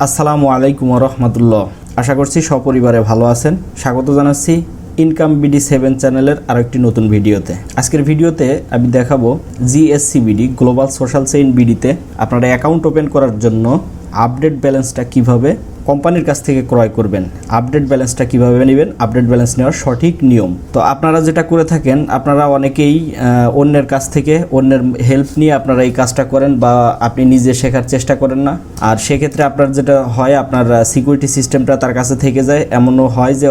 আসসালামু আলাইকুম ওয়া রাহমাতুল্লাহ। আশা করছি সপরিবারে ভালো আছেন। স্বাগত জানাচ্ছি ইনকামবিডি 7 চ্যানেলের আরেকটি নতুন ভিডিওতে। আজকের ভিডিওতে আমি দেখাবো Gscbd গ্লোবাল সোশ্যাল চেইন বিডিতে আপনারা অ্যাকাউন্ট ওপেন করার জন্য আপডেট ব্যালেন্সটা কিভাবে কোম্পানির কাছ থেকে ক্রয় করবেন, আপডেট ব্যালেন্সটা কিভাবে নেবেন, আপডেট ব্যালেন্স নেওয়ার সঠিক নিয়ম। তো আপনারা যেটা করে থাকেন, আপনারা অনেকেই অন্যের কাছ থেকে অন্যের হেল্প নিয়ে আপনারা এই কাজটা করেন বা আপনি নিজে শেখার চেষ্টা করেন না। আর সেক্ষেত্রে আপনার যেটা হয়, আপনার সিকিউরিটি সিস্টেমটা তার কাছে থেকে যায়। এমনও হয় যে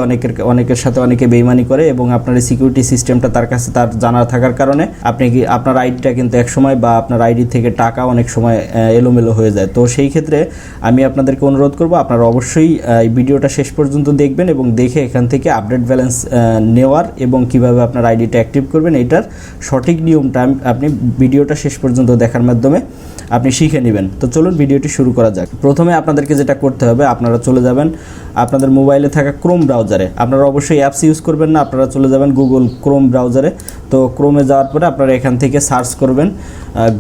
অনেকের সাথে অনেকে বেইমানি করে এবং আপনার এই সিকিউরিটি সিস্টেমটা তার কাছে তার জানা থাকার কারণে আপনার আইডিটা কিন্তু একসময় বা আপনার আইডি থেকে টাকা অনেক সময় এলোমেলো হয়ে যায়। তো সেই ক্ষেত্রে আমি আপনাদেরকে অনুরোধ করবো, আপনারা অবশ্যই এই ভিডিওটা শেষ পর্যন্ত দেখবেন এবং দেখে এখান থেকে আপডেট ব্যালেন্স নেওয়ার এবং কিভাবে আপনার আইডিটা অ্যাক্টিভ করবেন এইটার সঠিক নিয়মটা আপনি ভিডিওটা শেষ পর্যন্ত দেখার মাধ্যমে আপনি শিখে নেবেন। তো চলুন ভিডিওটি শুরু করা যাক। প্রথমে আপনাদেরকে যেটা করতে হবে, আপনারা চলে যাবেন আপনাদের মোবাইলে থাকা ক্রোম ব্রাউজারে। আপনারা অবশ্যই অ্যাপস ইউজ করবেন না, আপনারা চলে যাবেন গুগল ক্রোম ব্রাউজারে। তো ক্রোমে যাওয়ার পরে আপনারা এখান থেকে সার্চ করবেন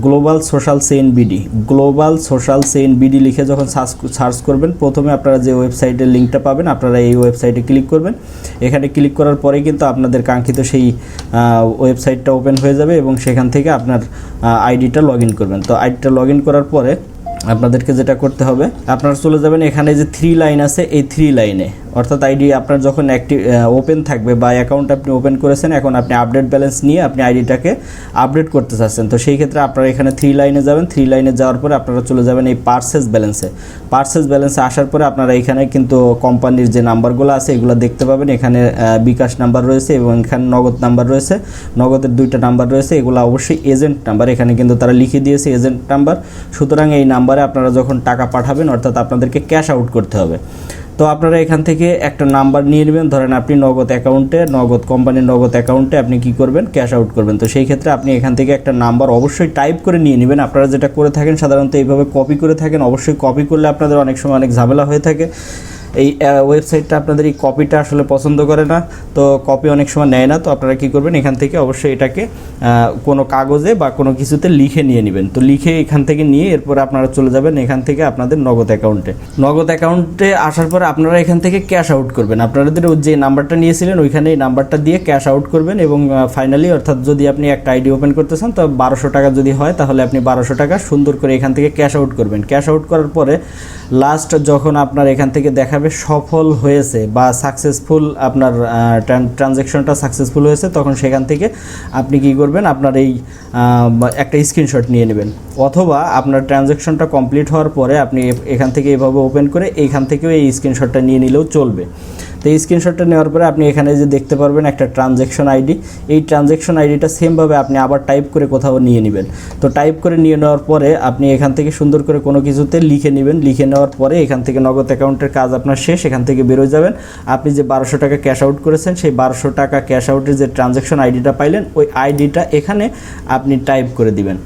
global social chain BD. Global social chain BD লিখে যখন সার্চ করবেন, প্রথমে আপনারা যে ওয়েবসাইটের লিঙ্কটা পাবেন, আপনারা এই ওয়েবসাইটে ক্লিক করবেন। এখানে ক্লিক করার পরে কিন্তু আপনাদের কাঙ্ক্ষিত সেই ওয়েবসাইটটা ওপেন হয়ে যাবে এবং সেখান থেকে আপনার আইডিটা লগ ইন করবেন। তো আইডিটা লগ ইন করার পরে আপনাদেরকে যেটা করতে হবে, আপনারা চলে যাবেন এখানে যে 3 লাইন আছে, এই 3 লাইনে, অর্থাৎ আইডি আপনার যখন ওপেন থাকবে বা অ্যাকাউন্ট আপনি ওপেন করেছেন, এখন আপনি আপডেট ব্যালেন্স নিয়ে আপনি আইডিটাকে আপডেট করতে চাচ্ছেন। তো সেই ক্ষেত্রে আপনারা এখানে 3 লাইনে যাবেন। 3 লাইনে যাওয়ার পরে আপনারা চলে যাবেন এই পার্সেস ব্যালেন্সে। পার্সেস ব্যালেন্সে আসার পরে আপনারা এখানে কিন্তু কোম্পানির যে নাম্বারগুলো আছে এগুলো দেখতে পাবেন। এখানে বিকাশ নাম্বার রয়েছে এবং এখানে নগদ নাম্বার রয়েছে, নগদের 2টা নাম্বার রয়েছে। এগুলো অবশ্যই এজেন্ট নাম্বার, এখানে কিন্তু তারা লিখে দিয়েছে এজেন্ট নাম্বার। সুতরাং এই নাম্বারে আপনারা যখন টাকা পাঠাবেন, অর্থাৎ আপনাদেরকে ক্যাশ আউট করতে হবে। তো আপনারা এখান থেকে একটা নাম্বার নিয়ে নেবেন। ধরেন আপনি কোম্পানির নগদ অ্যাকাউন্টে আপনি কি করবেন, ক্যাশ আউট করবেন। তো সেই ক্ষেত্রে আপনি এখান থেকে একটা নাম্বার অবশ্যই টাইপ করে নিয়ে নেবেন। আপনারা যেটা করে থাকেন সাধারণত এইভাবে কপি করে থাকেন, অবশ্যই কপি করলে আপনাদের অনেক সময় অনেক ঝামেলা হয়ে থাকে। এই ওয়েবসাইটটা আপনাদের এই কপিটা আসলে পছন্দ করে না, তো কপি অনেক সময় নেয় না। তো আপনারা কী করবেন, এখান থেকে অবশ্যই এটাকে কোনো কাগজে বা কোনো কিছুতে লিখে নিয়ে নেবেন। তো লিখে এখান থেকে নিয়ে এরপরে আপনারা চলে যাবেন এখান থেকে আপনাদের নগদ অ্যাকাউন্টে আসার পরে আপনারা এখান থেকে ক্যাশ আউট করবেন। আপনাদের যে নাম্বারটা নিয়েছিলেন ওইখানে এই নাম্বারটা দিয়ে ক্যাশ আউট করবেন এবং ফাইনালি, অর্থাৎ যদি আপনি একটা আইডি ওপেন করতে চান তো 1200 টাকা যদি হয় তাহলে আপনি 1200 টাকা সুন্দর করে এখান থেকে ক্যাশ আউট করবেন। ক্যাশ আউট করার পরে লাস্ট যখন আপনার এখান থেকে দেখাবে সফল হয়েছে বা সাকসেসফুল, আপনার ট্রানজ্যাকশনটা সাকসেসফুল হয়েছে, তখন সেখান থেকে আপনি কি করবেন, আপনার এই একটা স্ক্রিনশট নিয়ে নেবেন। অথবা আপনার ট্রানজ্যাকশনটা কমপ্লিট হওয়ার পরে আপনি এখান থেকে এভাবে ওপেন করে এইখান থেকেও এই স্ক্রিনশটটা নিয়ে নিলেও চলবে। তো এই স্ক্রিনশটটা নেওয়ার পরে আপনি এখানে যে দেখতে পারবেন একটা ট্রানজ্যাকশন আইডি, এই ট্রানজ্যাকশন আইডিটা সেমভাবে আপনি আবার টাইপ করে কোথাও নিয়ে নেবেন। তো টাইপ করে নিয়ে নেওয়ার পরে আপনি এখান থেকে সুন্দর করে কোনো কিছুতে লিখে নেবেন। লিখে নেওয়ার পরে এখান থেকে নগদ অ্যাকাউন্টের কাজ আপনার শেষ, এখান থেকে বেরোয় যাবেন। আপনি যে 1200 টাকা ক্যাশ আউট করেছেন, সেই 1200 টাকা ক্যাশ আউটের যে ট্রানজ্যাকশন আইডিটা পাইলেন, ওই আইডিটা এখানে আপনি টাইপ করে দিবেন।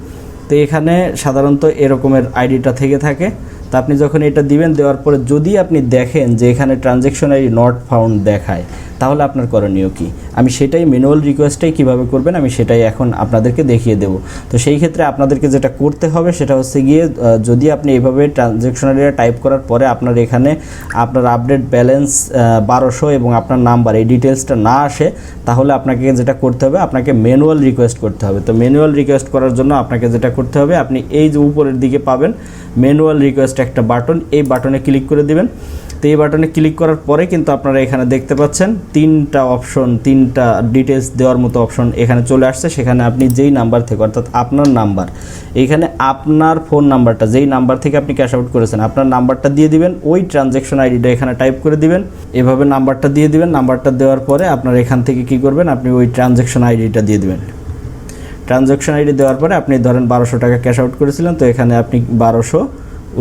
তো এখানে সাধারণত এরকমের আইডিটা থেকে থাকে। তো আপনি যখন এটা দিবেন, দেওয়ার পরে যদি আপনি দেখেন যে এখানে ট্রানজ্যাকশন আইডি নট ফাউন্ড দেখায়, তাহলে আপনার করণীয় কি, আমি সেটাই ম্যানুয়াল রিকোয়েস্টটাই কীভাবে করবেন আমি সেটাই এখন আপনাদেরকে দেখিয়ে দেব। তো সেই ক্ষেত্রে আপনাদেরকে যেটা করতে হবে সেটা হচ্ছে গিয়ে, যদি আপনি এইভাবে ট্রানজ্যাকশন আইডিটা টাইপ করার পরে আপনার এখানে আপনার আপডেট ব্যালেন্স 1200 এবং আপনার নাম্বার এই ডিটেলসটা না আসে, তাহলে আপনাকে যেটা করতে হবে, আপনাকে ম্যানুয়াল রিকোয়েস্ট করতে হবে। তো ম্যানুয়াল রিকোয়েস্ট করার জন্য আপনাকে যেটা করতে হবে, আপনি এই যে উপরের দিকে পাবেন ম্যানুয়াল রিকোয়েস্ট একটা বাটন, এই বাটনে ক্লিক করে দিবেন। তো এই বাটনে ক্লিক করার পরে কিন্তু আপনারা এখানে দেখতে পাচ্ছেন 3টা অপশন, 3টা ডিটেলস দেওয়ার মতো অপশন এখানে চলে আসছে। সেখানে আপনি যেই নাম্বার থেকে, অর্থাৎ আপনার নাম্বার, এইখানে আপনার ফোন নাম্বারটা, যেই নাম্বার থেকে আপনি ক্যাশ আউট করেছেন আপনার নাম্বারটা দিয়ে দিবেন। ওই ট্রানজ্যাকশন আইডিটা এখানে টাইপ করে দিবেন, এভাবে নাম্বারটা দিয়ে দিবেন। নাম্বারটা দেওয়ার পরে আপনার এখান থেকে কি করবেন, আপনি ওই ট্রানজ্যাকশন আইডিটা দিয়ে দিবেন। ট্রানজ্যাকশন আইডি দেওয়ার পরে আপনি ধরেন 1200 টাকা ক্যাশ আউট করেছিলেন, তো এখানে আপনি 1200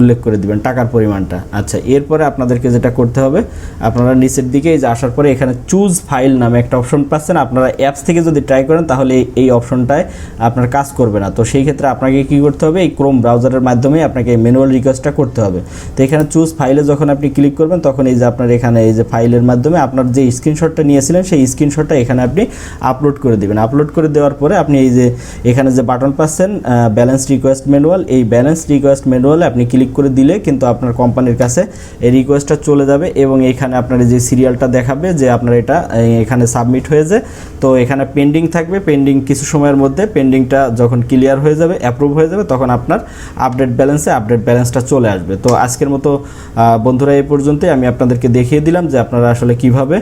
উল্লেখ করে দিবেন টাকার পরিমাণটা। আচ্ছা, এরপরে আপনাদেরকে যেটা করতে হবে, আপনারা নিচের দিকে এই যে আসার পরে এখানে চুজ ফাইল নামে একটা অপশন পাচ্ছেন। আপনারা অ্যাপস থেকে যদি ট্রাই করেন তাহলে এই অপশনটায় আপনার কাজ করবে না। তো সেই ক্ষেত্রে আপনাকে কি করতে হবে, এই ক্রোম ব্রাউজারের মাধ্যমে আপনাকে ম্যানুয়াল রিকোয়েস্টটা করতে হবে। তো এখানে চুজ ফাইলে যখন আপনি ক্লিক করবেন, তখন এই যে আপনার এখানে এই যে ফাইলের মাধ্যমে আপনার যে স্ক্রিনশটটা নিয়েছিলেন সেই স্ক্রিনশটটা এখানে আপনি আপলোড করে দেবেন। আপলোড করে দেওয়ার পরে আপনি এই যে এখানে যে বাটন পাচ্ছেন ব্যালেন্স রিকোয়েস্ট ম্যানুয়াল, এই ব্যালেন্স রিকোয়েস্ট ম্যানুয়ালে আপনি ক্লিক ক্লিক করে দিলে কিন্তু আপনার কোম্পানির কাছে এই রিকোয়েস্টটা চলে যাবে এবং এখানে আপনার যে সিরিয়ালটা দেখাবে যে আপনার এটা এখানে সাবমিট হয়েছে। তো এখানে পেন্ডিং থাকবে, পেন্ডিং কিছু সময়ের মধ্যে পেন্ডিংটা যখন ক্লিয়ার হয়ে যাবে, অ্যাপ্রুভ হয়ে যাবে, তখন আপনার আপডেট ব্যালেন্সটা চলে আসবে। তো আজকের মতো বন্ধুরা এই পর্যন্তই। আমি আপনাদেরকে দেখিয়ে দিলাম যে আপনারা আসলে কিভাবে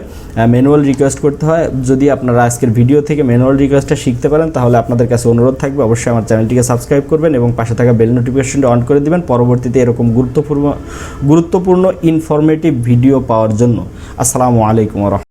ম্যানুয়াল রিকোয়েস্ট করতে হয়। যদি আপনারা আজকের ভিডিও থেকে ম্যানুয়াল রিকোয়েস্টটা শিখতে পারেন তাহলে আপনাদের কাছে অনুরোধ থাকবে অবশ্যই আমার চ্যানেলটিকে সাবস্ক্রাইব করবেন এবং পাশে থাকা বেল নোটিফিকেশনটা অন করে দিবেন পরবর্তীতে এরকম গুরুত্বপূর্ণ ইনফরমেটিভ ভিডিও পাওয়ার জন্য। আসসালামু আলাইকুম।